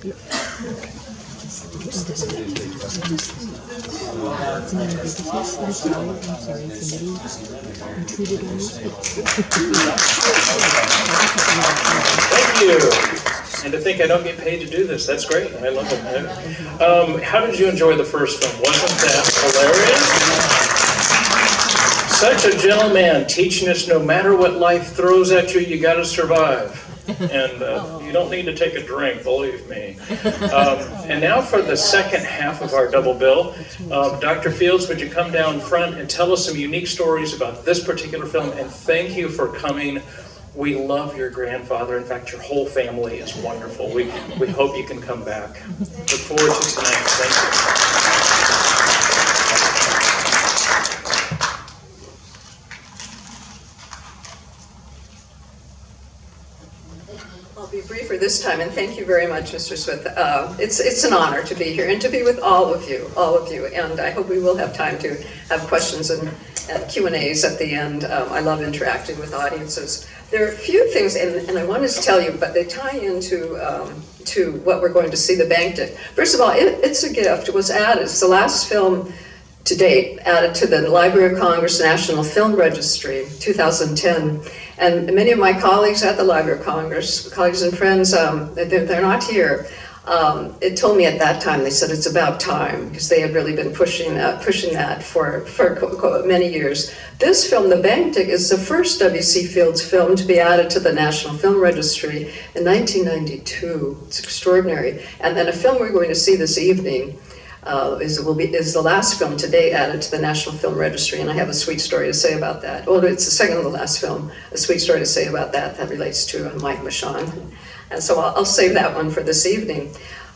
Thank you. And to think I don't get paid to do this, that's great. I love it. How did you enjoy the first film? Wasn't that hilarious? Such a gentleman teaching us no matter what life throws at you, you got to survive. And you don't need to take a drink, believe me. And now for the second half of our double bill. Dr. Fields, would you come down front and tell us some unique stories about this particular film? And thank you for coming. We love your grandfather. In fact, your whole family is wonderful. We hope you can come back. Look forward to tonight. Thank you. I'll be briefer this time, and thank you very much, Mr. Smith. It's an honor to be here and to be with all of you, and I hope we will have time to have questions and Q&As at the end. I love interacting with audiences. There are a few things, and I wanted to tell you, but they tie into to what we're going to see, the bank deck. First of all, It's a Gift. It was added. It's the last film to date added to the Library of Congress National Film Registry, 2010. And many of my colleagues at the Library of Congress, colleagues and friends, they're not here. It told me at that time, they said it's about time, because they had really been pushing that for many years. This film, The Bank Tick, is the first W.C. Fields film to be added to the National Film Registry in 1992. It's extraordinary. And then a film we're going to see this evening is the last film to date added to the National Film Registry, and I have a sweet story to say about that. Well, it's the second to the last film, a sweet story to say about that relates to Mike Michon. And so I'll save that one for this evening.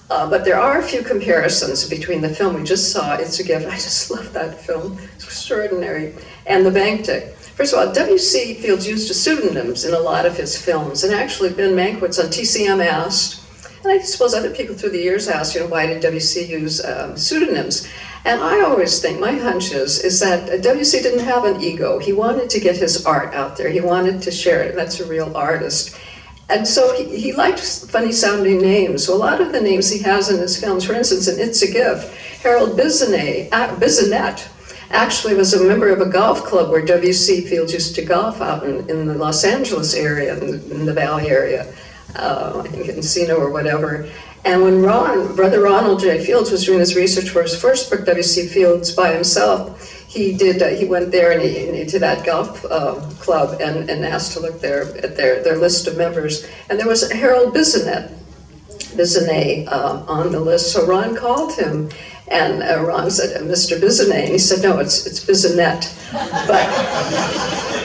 But there are a few comparisons between the film we just saw, It's a Gift. I just love that film. It's extraordinary. And The Bank Tick. First of all, W.C. Fields used pseudonyms in a lot of his films, and actually Ben Mankiewicz on TCM asked, and I suppose other people through the years asked, why did W.C. use pseudonyms? And I always think, my hunch is that W.C. didn't have an ego. He wanted to get his art out there. He wanted to share it. That's a real artist. And so he liked funny sounding names. So a lot of the names he has in his films, for instance, in It's a Gift, Harold Bissonnet actually was a member of a golf club where W.C. Fields used to golf out in the Los Angeles area, in the Valley area, I think Encino or whatever. And when Brother Ronald J. Fields was doing his research for his first book, W.C. Fields by himself, he went there and he to that golf club and asked to look there at their list of members. And there was Harold Bissonnet on the list. So Ron called him, and Ron said, Mr. Bissonnet, and he said, no, it's Bissonnet. But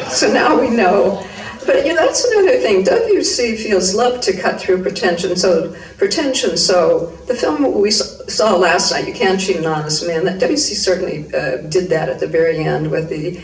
so now we know. But that's another thing. W.C. Fields loved to cut through pretension. So the film we saw last night, You Can't Cheat an Honest Man, that W.C. certainly did that at the very end with the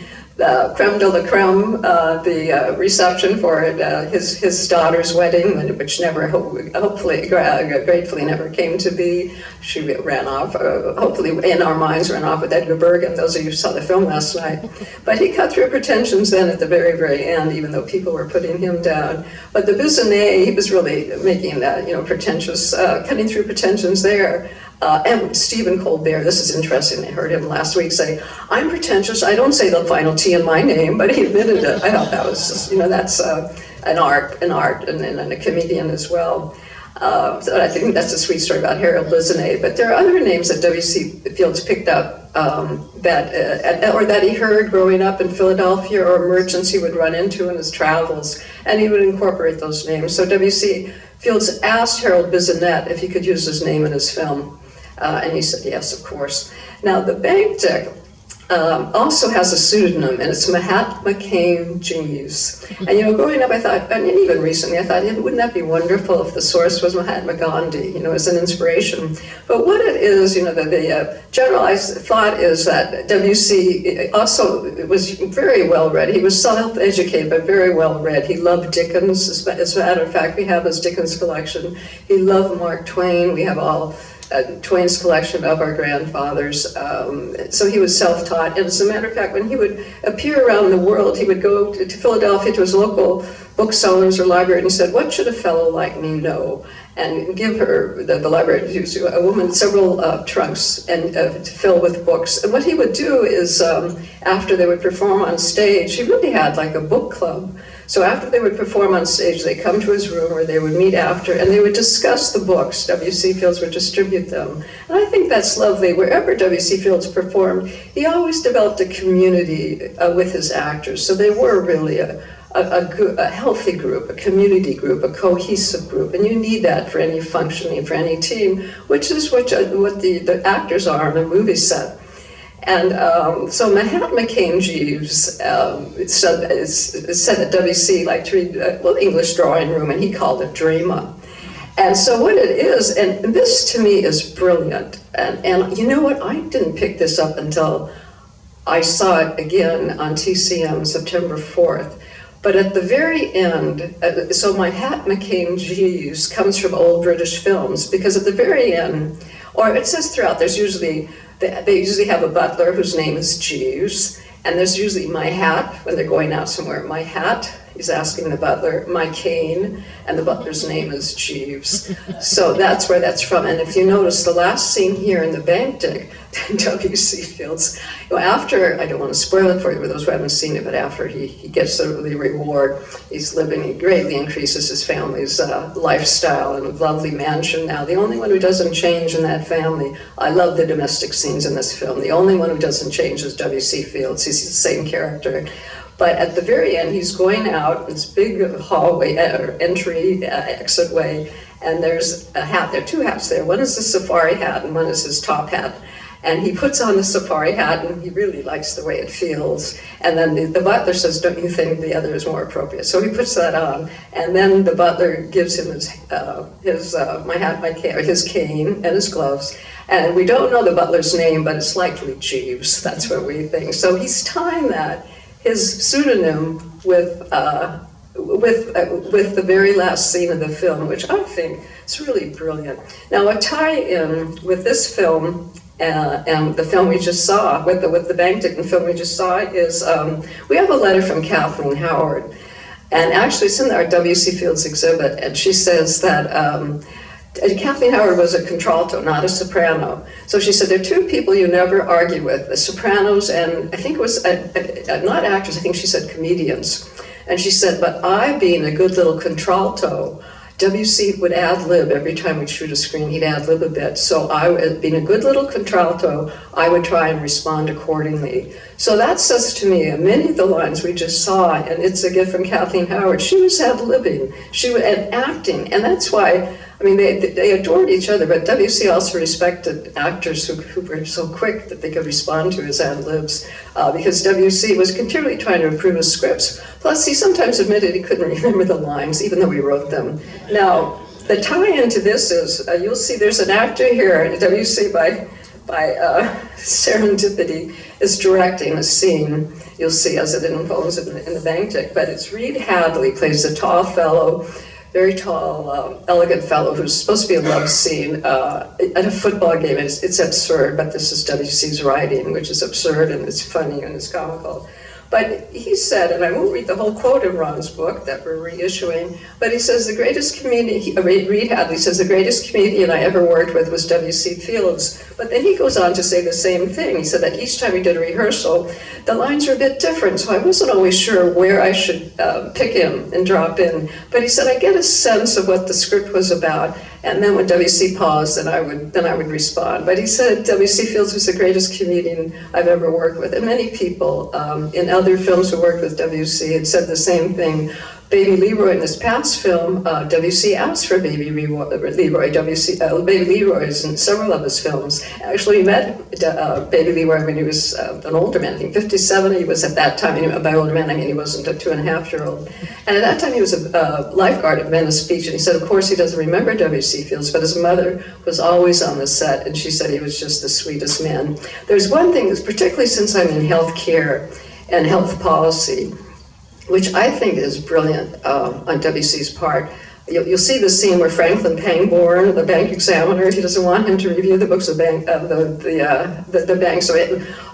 creme de la creme, the reception for it, his daughter's wedding, which never, hopefully, gratefully never came to be. She ran off, hopefully in our minds, ran off with Edgar Bergen, those of you who saw the film last night. But he cut through pretensions then at the very, very end, even though people were putting him down. But the Bissonnet, he was really making that, pretentious, cutting through pretensions there. And Stephen Colbert, this is interesting, I heard him last week say, I'm pretentious, I don't say the final T in my name, but he admitted it. I thought that was just, that's an art and a comedian as well. So I think that's a sweet story about Harold Bissonnet. But there are other names that W.C. Fields picked up that he heard growing up in Philadelphia, or merchants he would run into in his travels, and he would incorporate those names. So W.C. Fields asked Harold Bissonnet if he could use his name in his film. And he said, yes, of course. Now, the bank deck also has a pseudonym, and it's Mahatma Kane Jeeves. And growing up, I thought, and even recently, I thought, wouldn't that be wonderful if the source was Mahatma Gandhi, as an inspiration? But what it is, the generalized thought is that W.C. also was very well read. He was self-educated, but very well read. He loved Dickens. As a matter of fact, we have his Dickens collection. He loved Mark Twain. We have all Twain's collection of our grandfathers. So he was self-taught. And as a matter of fact, when he would appear around the world, he would go to Philadelphia to his local booksellers or library, and he said, what should a fellow like me know? and give her, the library, a woman, several trunks and to fill with books. And what he would do is, after they would perform on stage, he really had like a book club. So after they would perform on stage, they'd come to his room, or they would meet after, and they would discuss the books. W.C. Fields would distribute them. And I think that's lovely. Wherever W.C. Fields performed, he always developed a community with his actors. So they were really a healthy group, a community group, a cohesive group, and you need that for any functioning, for any team, which is what the actors are on a movie set. And so Mahatma Cain Jeeves said that W.C. liked to read English drawing room, and he called it drama. And so what it is, and this to me is brilliant, and you know what, I didn't pick this up until I saw it again on TCM September 4th. But at the very end, so Mahatma Cain Jeeves comes from old British films, because at the very end, or it says throughout, they usually have a butler whose name is Jeeves, and there's usually my hat when they're going out somewhere. My hat, he's asking the butler, my cane, and the butler's name is Jeeves. So that's where that's from. And if you notice the last scene here in the bank deck, W.C. Fields, after, I don't want to spoil it for you for those who haven't seen it, but after he gets the reward, he's living, he greatly increases his family's lifestyle in a lovely mansion now. The only one who doesn't change in that family, I love the domestic scenes in this film, the only one who doesn't change is W.C. Fields. He's the same character. But at the very end, he's going out, this big hallway, entry, exit way, and there's a hat, there are two hats there. One is the safari hat and one is his top hat. And he puts on the safari hat, and he really likes the way it feels. And then the butler says, don't you think the other is more appropriate? So he puts that on, and then the butler gives him his cane and his gloves. And we don't know the butler's name, but it's likely Jeeves. That's what we think. So he's tying that, his pseudonym, with the very last scene of the film, which I think is really brilliant. Now, a tie-in with this film and the film we just saw, with the bank ticket film we just saw, is we have a letter from Kathleen Howard, and actually it's in our W.C. Fields exhibit, and she says that Kathleen Howard was a contralto, not a soprano. So she said, there are two people you never argue with, the sopranos, and I think it was, not actors, I think she said comedians. And she said, but I, being a good little contralto, W.C. would ad-lib every time we'd shoot a screen, he'd ad-lib a bit. So I, being a good little contralto, I would try and respond accordingly. So that says to me, many of the lines we just saw, and it's a gift from Kathleen Howard, she was ad-libbing, and acting, and that's why, I mean, they adored each other, but W.C. also respected actors who were so quick that they could respond to his ad-libs, because W.C. was continually trying to improve his scripts. Plus, he sometimes admitted he couldn't remember the lines, even though he wrote them. Now, the tie-in to this is, you'll see there's an actor here, W.C. by serendipity, is directing a scene. You'll see as it unfolds in the bank deck, but it's Reed Hadley, plays a tall fellow, very tall, elegant fellow who's supposed to be a love scene at a football game. It's absurd, but this is W.C.'s writing, which is absurd and it's funny and it's comical. But he said, and I won't read the whole quote in Ron's book that we're reissuing, but he says the greatest comedian, Reed Hadley says the greatest comedian I ever worked with was W.C. Fields. But then he goes on to say the same thing. He said that each time we did a rehearsal, the lines were a bit different, so I wasn't always sure where I should pick in and drop in. But he said I get a sense of what the script was about, and then when W.C. paused, then I would respond. But he said W.C. Fields was the greatest comedian I've ever worked with, and many people in other films who worked with W.C. had said the same thing. Baby Leroy in this past film, W.C. asked for Baby Leroy. Baby Leroy is in several of his films. Actually, he met Baby Leroy when he was an older man, I think 57. He was at that time, and by older man I mean he wasn't a 2.5-year-old. And at that time he was a lifeguard at Venice Beach, and he said, of course, he doesn't remember W.C. Fields, but his mother was always on the set, and she said he was just the sweetest man. There's one thing, particularly since I'm in healthcare and health policy, which I think is brilliant on W.C.'s part. You'll see the scene where Franklin Pangborn, the bank examiner, he doesn't want him to review the books of the bank,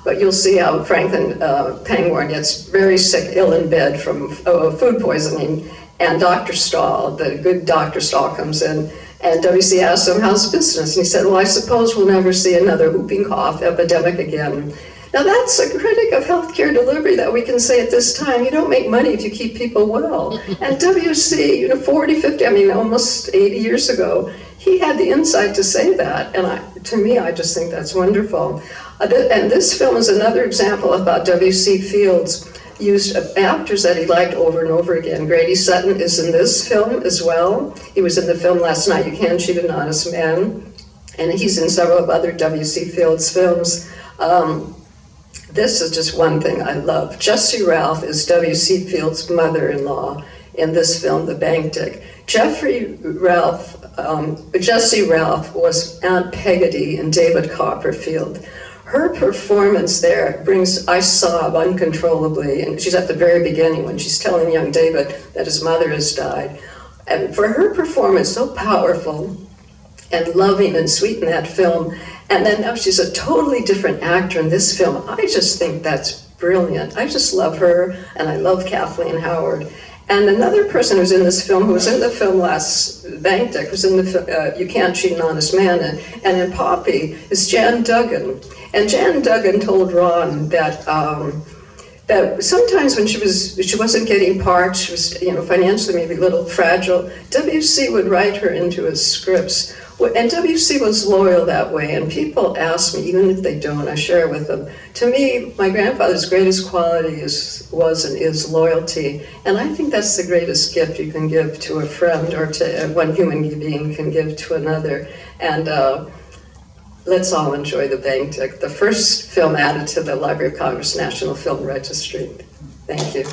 but you'll see how Franklin Pangborn gets very sick, ill in bed from food poisoning, and Dr. Stahl, the good Dr. Stahl, comes in And W.C. asked him, how's business? And he said, well, I suppose we'll never see another whooping cough epidemic again. Now that's a critic of healthcare delivery that we can say at this time, you don't make money if you keep people well. And W.C., 40, 50, I mean, almost 80 years ago, he had the insight to say that. And to me, I just think that's wonderful. And this film is another example about W.C. Fields used actors that he liked over and over again. Grady Sutton is in this film as well. He was in the film Last Night You Can't Cheat an Honest Man. And he's in several other W.C. Fields films. This is just one thing I love. Jessie Ralph is W.C. Fields' mother-in-law in this film, The Bank Dick. Jessie Ralph was Aunt Peggotty in David Copperfield. Her performance there I sob uncontrollably, and she's at the very beginning when she's telling young David that his mother has died. And for her performance, so powerful and loving and sweet in that film, and then now she's a totally different actor in this film. I just think that's brilliant. I just love her, and I love Kathleen Howard. And another person who's in this film, who was in the film last, Bank Dick, was in the You Can't Cheat an Honest Man, and in Poppy, is Jan Duggan. And Jan Duggan told Ron that that sometimes when she wasn't getting parts, she was financially maybe a little fragile, W.C. would write her into his scripts. And W.C. was loyal that way, and people ask me, even if they don't, I share it with them. To me, my grandfather's greatest quality was and is loyalty, and I think that's the greatest gift you can give to a friend, or to one human being can give to another. And let's all enjoy The Bank Dick, the first film added to the Library of Congress National Film Registry. Thank you.